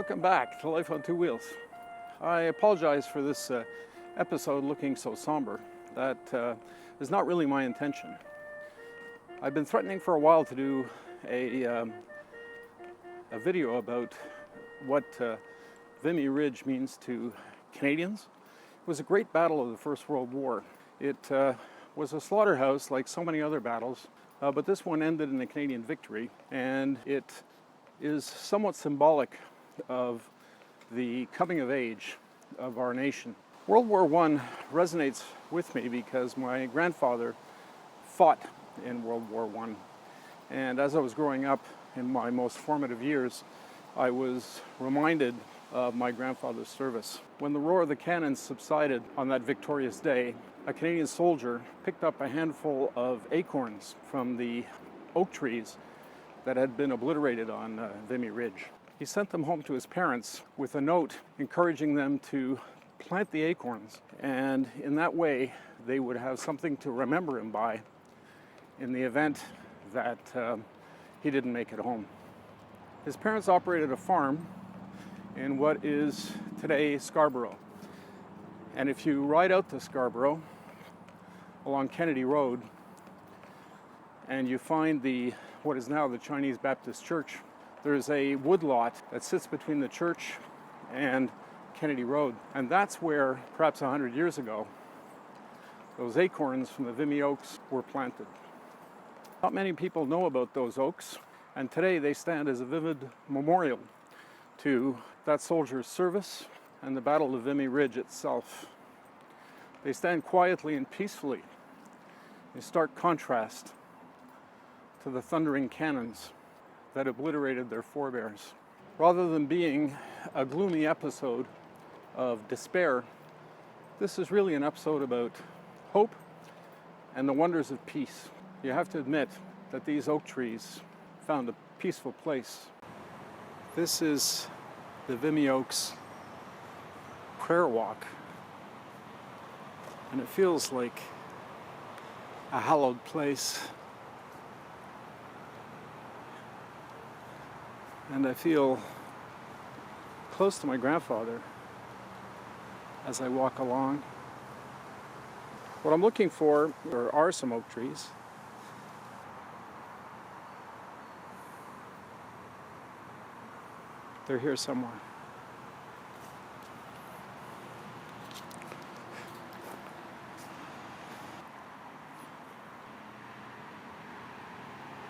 Welcome back to Life on Two Wheels. I apologize for this episode looking so somber. That is not really my intention. I've been threatening for a while to do a video about what Vimy Ridge means to Canadians. It was a great battle of the First World War. It was a slaughterhouse like so many other battles, but this one ended in a Canadian victory, and it is somewhat symbolic of the coming of age of our nation. World War I resonates with me because my grandfather fought in World War I. And as I was growing up in my most formative years, I was reminded of my grandfather's service. When the roar of the cannon subsided on that victorious day, a Canadian soldier picked up a handful of acorns from the oak trees that had been obliterated on Vimy Ridge. He sent them home to his parents with a note encouraging them to plant the acorns, and in that way they would have something to remember him by in the event that he didn't make it home. His parents operated a farm in what is today Scarborough. And if you ride out to Scarborough along Kennedy Road and you find what is now the Chinese Baptist Church, there's a woodlot that sits between the church and Kennedy Road. And that's where, perhaps 100 years ago, those acorns from the Vimy oaks were planted. Not many people know about those oaks, and today they stand as a vivid memorial to that soldier's service and the Battle of Vimy Ridge itself. They stand quietly and peacefully in stark contrast to the thundering cannons that obliterated their forebears. Rather than being a gloomy episode of despair, this is really an episode about hope and the wonders of peace. You have to admit that these oak trees found a peaceful place. This is the Vimy Oaks prayer walk, and it feels like a hallowed place. And I feel close to my grandfather as I walk along. What I'm looking for are some oak trees. They're here somewhere.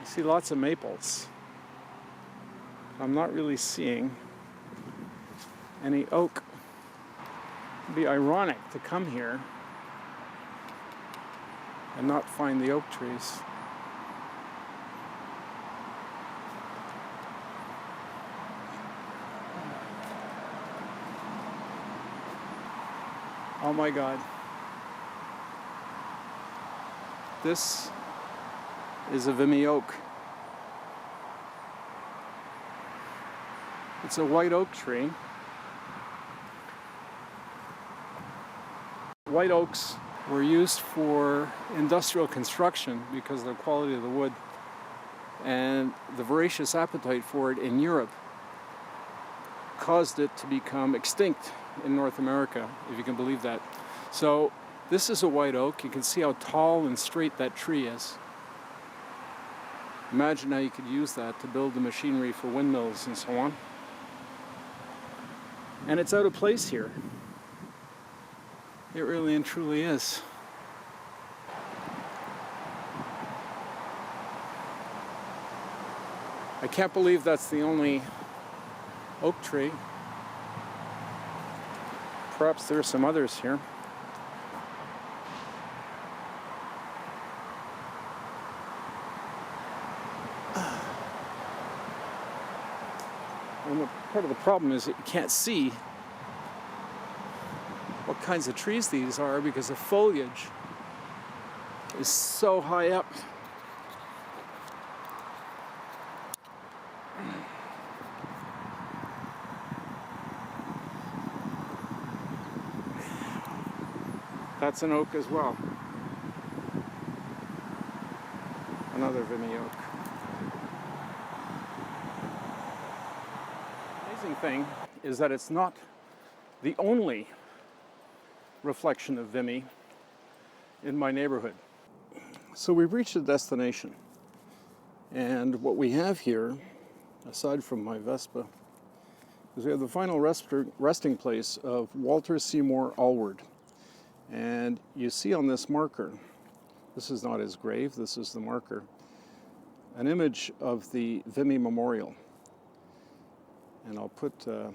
I see lots of maples. I'm not really seeing any oak. It'd be ironic to come here and not find the oak trees. Oh my God. This is a Vimy oak. It's a white oak tree. White oaks were used for industrial construction because of the quality of the wood, and the voracious appetite for it in Europe caused it to become extinct in North America, if you can believe that. So this is a white oak. You can see how tall and straight that tree is. Imagine how you could use that to build the machinery for windmills and so on. And it's out of place here. It really and truly is. I can't believe that's the only oak tree. Perhaps there are some others here. And part of the problem is that you can't see what kinds of trees these are because the foliage is so high up. That's an oak as well. Another Vimy oak. interesting thing is that it's not the only reflection of Vimy in my neighborhood. So we've reached a destination, and what we have here, aside from my Vespa, is we have the final resting place of Walter Seymour Allward. And you see on this marker, this is not his grave, this is the marker, an image of the Vimy Memorial. And I'll put a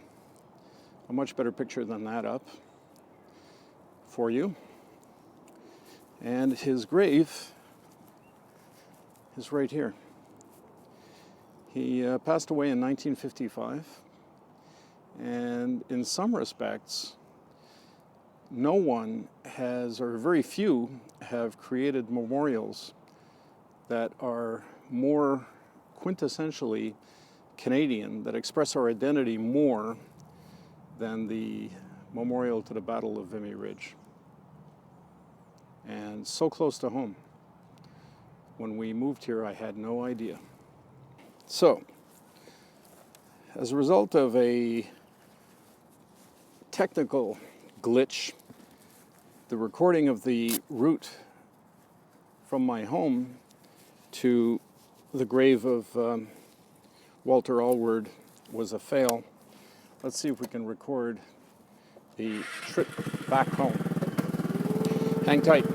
much better picture than that up for you. And his grave is right here. He passed away in 1955. And in some respects, no one has, or very few, have created memorials that are more quintessentially Canadian, that express our identity more than the memorial to the Battle of Vimy Ridge. And so close to home. When we moved here, I had no idea. So, as a result of a technical glitch, the recording of the route from my home to the grave of Walter Allward was a fail. Let's see if we can record the trip back home. Hang tight.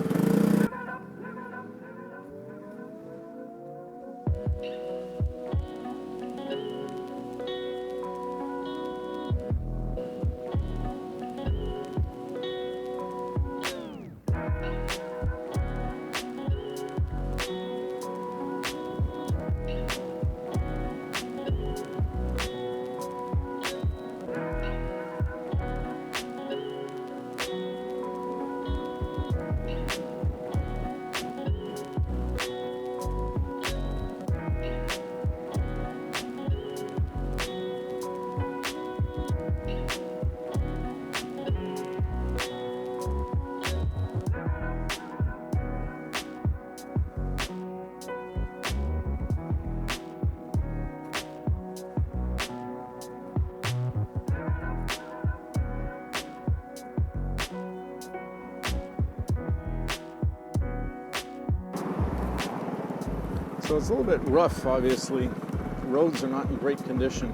So it's a little bit rough, obviously. The roads are not in great condition,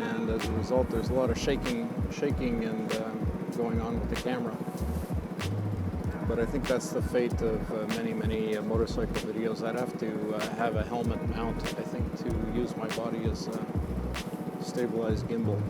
and as a result, there's a lot of shaking and going on with the camera. But I think that's the fate of many motorcycle videos. I'd have to have a helmet mount, I think, to use my body as a stabilized gimbal.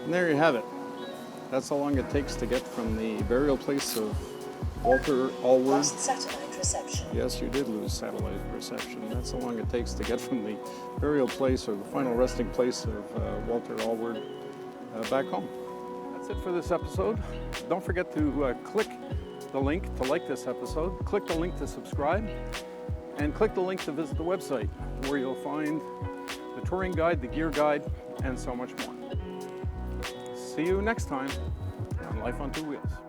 And there you have it. That's how long it takes to get from the burial place of Walter Allward. Lost satellite reception. Yes, you did lose satellite reception. That's how long it takes to get from the burial place or the final resting place of Walter Allward back home. That's it for this episode. Don't forget to click the link to like this episode, click the link to subscribe, and click the link to visit the website where you'll find the touring guide, the gear guide, and so much more. See you next time on Life on Two Wheels.